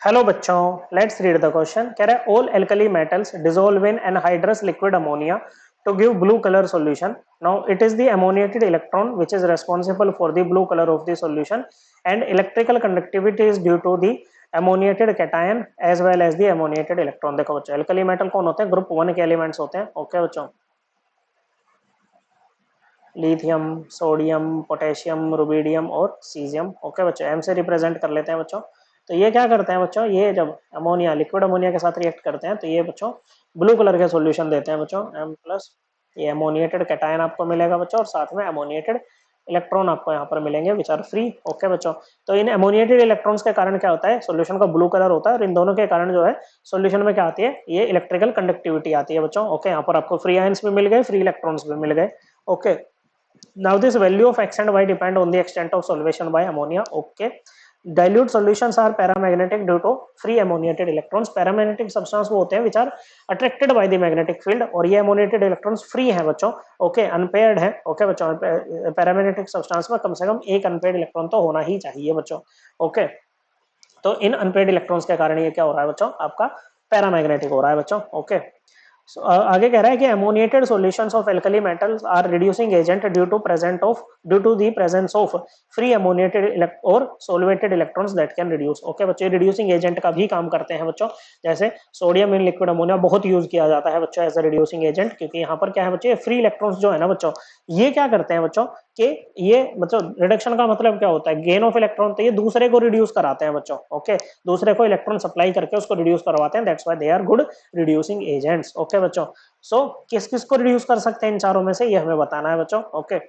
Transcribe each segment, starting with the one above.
Hello बच्चों, let's read the question. कह रहा है all alkali metals dissolve in anhydrous liquid ammonia to give blue colour solution. Now it is the ammoniated electron which is responsible for the blue colour of the solution and electrical conductivity is due to the ammoniated cation as well as the ammoniated electron. देखो बच्चों, alkali metal कौन होते हैं? Group 1 के elements होते हैं। Okay बच्चों, lithium, sodium, potassium, rubidium और सीजियम। ओके बच्चों, एम से रिप्रेजेंट कर लेते हैं बच्चों। तो ये क्या करते हैं बच्चों? ये जब अमोनिया लिक्विड अमोनिया के साथ रिएक्ट करते हैं तो ये बच्चों ब्लू कलर के सॉल्यूशन देते हैं बच्चों। एम प्लस ये अमोनिएटेड कैटायन आपको मिलेगा बच्चों, और साथ में अमोनिएटेड इलेक्ट्रॉन आपको यहाँ पर मिलेंगे विच आर फ्री। ओके बच्चों, तो इन अमोनिएटेड इलेक्ट्रॉन्स के कारण क्या होता है? सॉल्यूशन का ब्लू कलर होता है, और इन दोनों के कारण जो है सॉल्यूशन में क्या आती है? ये इलेक्ट्रिकल कंडक्टिविटी आती है बच्चों। ओके, यहाँ पर आपको फ्री आयंस भी मिल गए, फ्री इलेक्ट्रॉन्स भी मिल गए। Okay, now this value of x and y depend on the extent of solvation by ammonia. Okay, dilute solutions are paramagnetic due to free ammoniated electrons. Paramagnetic substance वो होते हैं which are attracted by the magnetic field, और ये ammoniated electrons free हैं बच्चों। okay, unpaired है। okay बच्चों, paramagnetic substance में कम से कम एक unpaired electron तो होना ही चाहिए बच्चों। okay, तो इन अनपेड इलेक्ट्रॉन्स के कारण ये क्या हो रहा है बच्चों? आपका पैरामैग्नेटिक हो रहा है बच्चों। ओके, आगे कह रहा है कि ammoniated solutions of alkali metals are reducing agent due to the presence of free ammoniated और solvated electrons that can reduce. Okay बच्चों, रिड्यूसिंग एजेंट का भी काम करते हैं बच्चों। जैसे सोडियम इन लिक्विड अमोनिया बहुत यूज किया जाता है बच्चों एज ए रिड्यूसिंग एजेंट, क्योंकि यहाँ पर क्या है बच्चों? फ्री इलेक्ट्रॉन्स जो है ना बच्चों, ये क्या करते हैं बच्चों कि ये मतलब रिडक्शन का मतलब क्या होता है? Gain of electron. तो ये दूसरे को रिड्यूस कराते हैं बच्चों। ओके, दूसरे को इलेक्ट्रॉन सप्लाई करके उसको रिड्यूस करवाते हैं, that's why they are good reducing agents. Okay बच्चों, सो किस किस को रिड्यूस कर सकते हैं इन चारों में से? ये हमें बताना है बच्चों। ओके,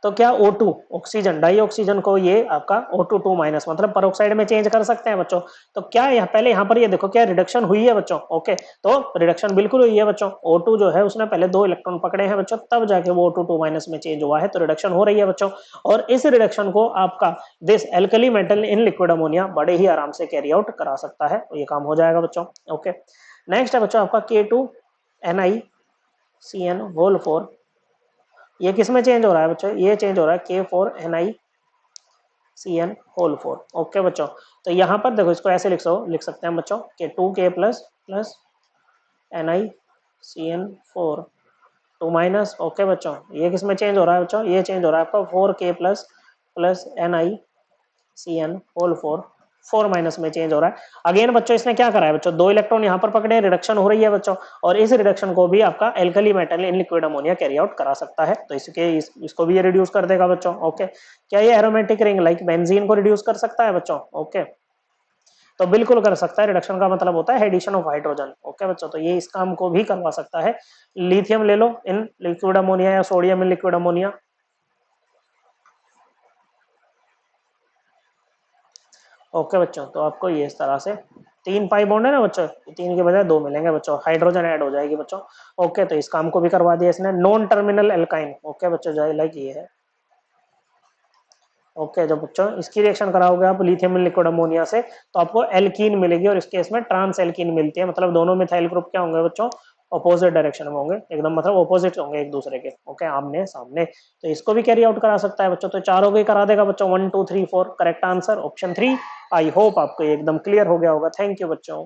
तो क्या O2 ऑक्सीजन, डाई ऑक्सीजन को ये आपका O2 माइनस मतलब परोक्साइड में चेंज कर सकते हैं बच्चों। तो क्या यहाँ पहले यहाँ पर ये देखो क्या रिडक्शन हुई है बच्चों। ओके, तो रिडक्शन बिल्कुल हुई है बच्चों। O2 जो है उसने पहले 2 इलेक्ट्रॉन पकड़े हैं बच्चों, तब जाके वो O2 माइनस में चेंज हुआ है, तो रिडक्शन हो रही है बच्चों। और इस रिडक्शन को आपका this alkali metal in liquid ammonia बड़े ही आराम से कैरी आउट करा सकता है, ये काम हो जाएगा बच्चों। ओके, नेक्स्ट है बच्चों आपका K2NiCN4। ये किस में चेंज हो रहा है बच्चों? ये चेंज हो रहा है K4NiCN4। ओके बच्चों, तो यहाँ पर देखो इसको ऐसे लिख सकते हैं बच्चों कि 2K plus plus NiCN4 2 minus. Okay बच्चों, ये किस में चेंज हो रहा है बच्चों? ये चेंज हो रहा है आपका 4K plus plus NiCN4 4 minus में चेंज हो रहा है। अगेन बच्चों इसने क्या करा है बच्चों? 2 इलेक्ट्रॉन यहाँ पर पकड़े, रिडक्शन हो रही है बच्चों, और इस रिडक्शन को भी आपका एल्कली मेटल इन लिक्विड अमोनिया कैरी आउट करा सकता है, तो इसको भी ये रिड्यूस कर देगा बच्चों। ओके, क्या ये एरोमेटिक रिंग लाइक बेंजीन को रिड्यूस कर सकता है बच्चों? ओके, तो बिल्कुल कर सकता है। रिडक्शन का मतलब होता है एडिशन ऑफ हाइड्रोजन। ओके बच्चों, तो ये इस काम को भी करवा सकता है। लिथियम ले लो इन लिक्विड अमोनिया या sodium in liquid ammonia. Okay बच्चों, तो आपको ये इस तरह से 3 पाई बॉन्ड है ना बच्चों, 3 के बजाय 2 मिलेंगे बच्चों, हाइड्रोजन ऐड हो जाएगी बच्चों। ओके, तो इस काम को भी करवा दिया इसने। Non terminal alkyne. ओके बच्चों, जो लाइक ये है। ओके, जब बच्चों इसकी रिएक्शन कराओगे आप लिथियम लिक्विड अमोनिया से, तो आपको एल्कीन मिलेगी, और इस केस में ट्रांस एल्कीन मिलती है। मतलब दोनों मिथाइल ग्रुप क्या होंगे बच्चों? अपोजिट डायरेक्शन में होंगे, एकदम मतलब अपोजिट होंगे एक दूसरे के। ओके, आमने सामने, तो इसको भी कैरी आउट करा सकता है बच्चों। तो चारों को ही करा देगा बच्चों, 1 2 3 4 correct answer option 3। I hope आपको एकदम क्लियर हो गया होगा। थैंक यू बच्चों।